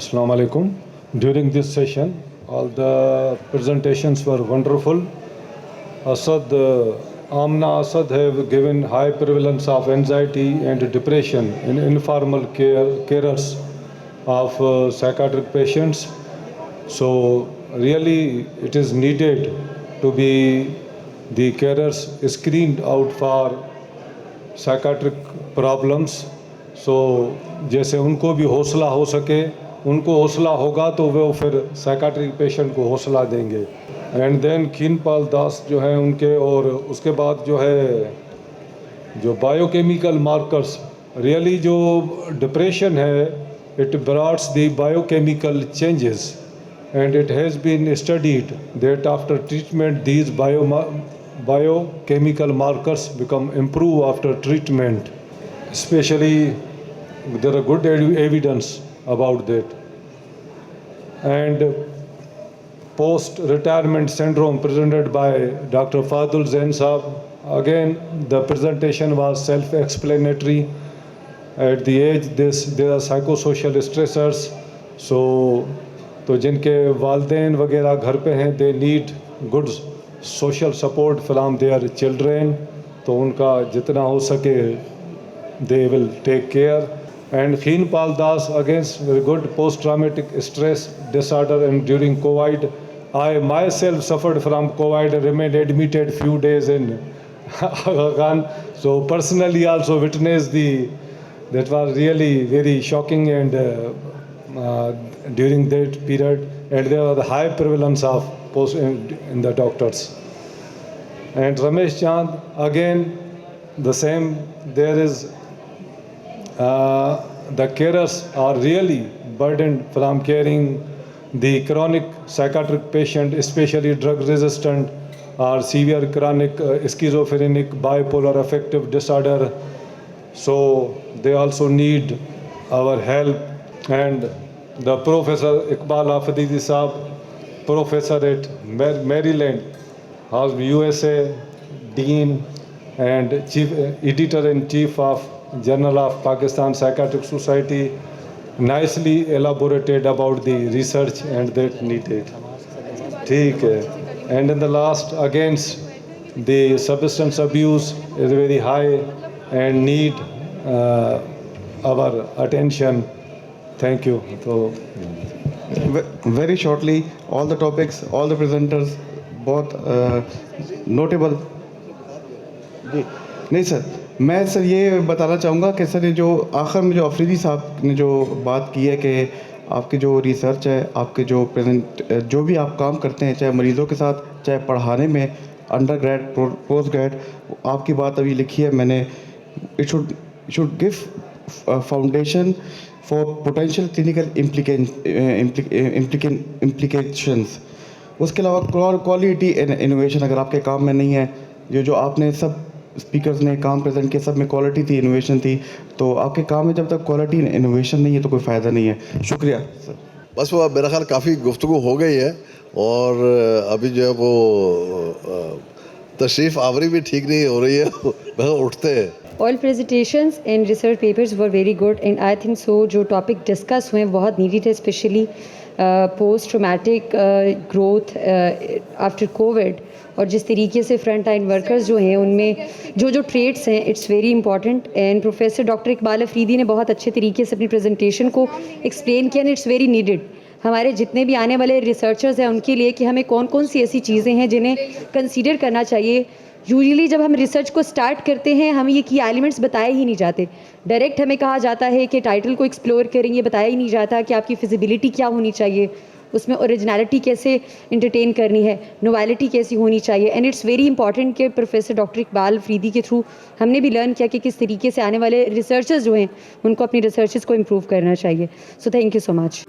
Assalamu alaikum. During this session, all the presentations were wonderful. Amna Asad have given high prevalence of anxiety and depression in informal carers of psychiatric patients. So really it is needed to be the carers screened out for psychiatric problems. So जैसे उनको भी हौसला हो सके, उनको हौसला होगा तो वो फिर साइकाट्रिक पेशेंट को हौसला देंगे. एंड देन खीनपाल दास जो है उनके, और उसके बाद जो है जो बायोकेमिकल मार्कर्स, रियली जो डिप्रेशन है it brought the biochemical changes and it has been studied that after treatment these biochemical markers become improve after treatment. Especially there are good evidence about that. And post retirement syndrome presented by Dr. Fadul Zain Saab, again the presentation was self explanatory. At the age there are psychosocial stressors. तो जिनके वालदेन वगैरह घर पे हैं, they need good social support from their children. तो उनका जितना हो सके they will take care. And खीनपाल दास against very good post traumatic stress disorder and during COVID. I myself suffered from COVID, remain admitted few days in Aga Khan. So personally also witnessed that was really very shocking and during that period, and there was a high prevalence of post in the doctors. And Ramesh Chand, again the same. There is the carers are really burdened from caring the chronic psychiatric patient, especially drug resistant or severe chronic schizophrenic bipolar affective disorder. So they also need our help. And the Professor Iqbal Afidhi Saab, professor at Maryland, USA, Dean and Chief Editor-in-Chief of Journal of Pakistan Psychiatric Society, nicely elaborated about the research and that needed. ठीक है. And in the last, against the substance abuse is very high and need our attention. Thank you. So, very shortly, all the topics, all the presenters, बहुत notable. जी नहीं sir, मैं sir ये बताना चाहूँगा कि sir ये जो आखिर में जो अफरीदी साहब ने जो बात की है कि आपकी जो रिसर्च है, आपके जो जो भी आप काम करते हैं, चाहे मरीज़ों के साथ, चाहे पढ़ाने में, अंडर ग्रेड पोस्ट ग्रेड, आपकी बात अभी लिखी है मैंने. It should give foundation for potential clinical implications. उसके अलावा क्वालिटी इनोवेशन अगर आपके काम में नहीं है, जो आपने सब स्पीकर्स ने काम प्रेजेंट किया, सब में क्वालिटी थी, इनोवेशन थी, तो आपके काम में जब तक क्वालिटी इनोवेशन नहीं है तो कोई फ़ायदा नहीं है. शुक्रिया सर. बस वो मेरा ख्याल काफ़ी गुफ्तगू हो गई है, और अभी जो है वो तशरीफ़ आवरी भी ठीक नहीं हो रही है, वह उठते हैं. All presentations and research papers were very good, and I think so जो topic discuss हुए बहुत needed है, especially post traumatic growth after COVID. और जिस तरीके से फ्रंट लाइन वर्कर्स जो हैं उनमें जो ट्रेड्स हैं, it's very important. And professor doctor Iqbal Afridi ने बहुत अच्छे तरीके से अपनी प्रेजेंटेशन को एक्सप्लेन किया, एंड इट्स वेरी नीडेड हमारे जितने भी आने वाले रिसर्चर्स हैं उनके लिए कि हमें कौन कौन सी ऐसी चीज़ें हैं जिन्हें कंसीडर करना चाहिए. यूजुअली जब हम रिसर्च को स्टार्ट करते हैं हमें ये की एलिमेंट्स बताए ही नहीं जाते. डायरेक्ट हमें कहा जाता है कि टाइटल को एक्सप्लोर करें, ये बताया ही नहीं जाता कि आपकी फिजिबिलिटी क्या होनी चाहिए, उसमें ओरिजिनलिटी कैसे इंटरटेन करनी है, नोवेलिटी कैसी होनी चाहिए. एंड इट्स वेरी इंपॉर्टेंट कि प्रोफेसर डॉक्टर इकबाल अफरीदी के थ्रू हमने भी लर्न किया कि किस तरीके से आने वाले रिसर्चर्स जो हैं उनको अपनी रिसर्चेस को इम्प्रूव करना चाहिए. So thank you so much.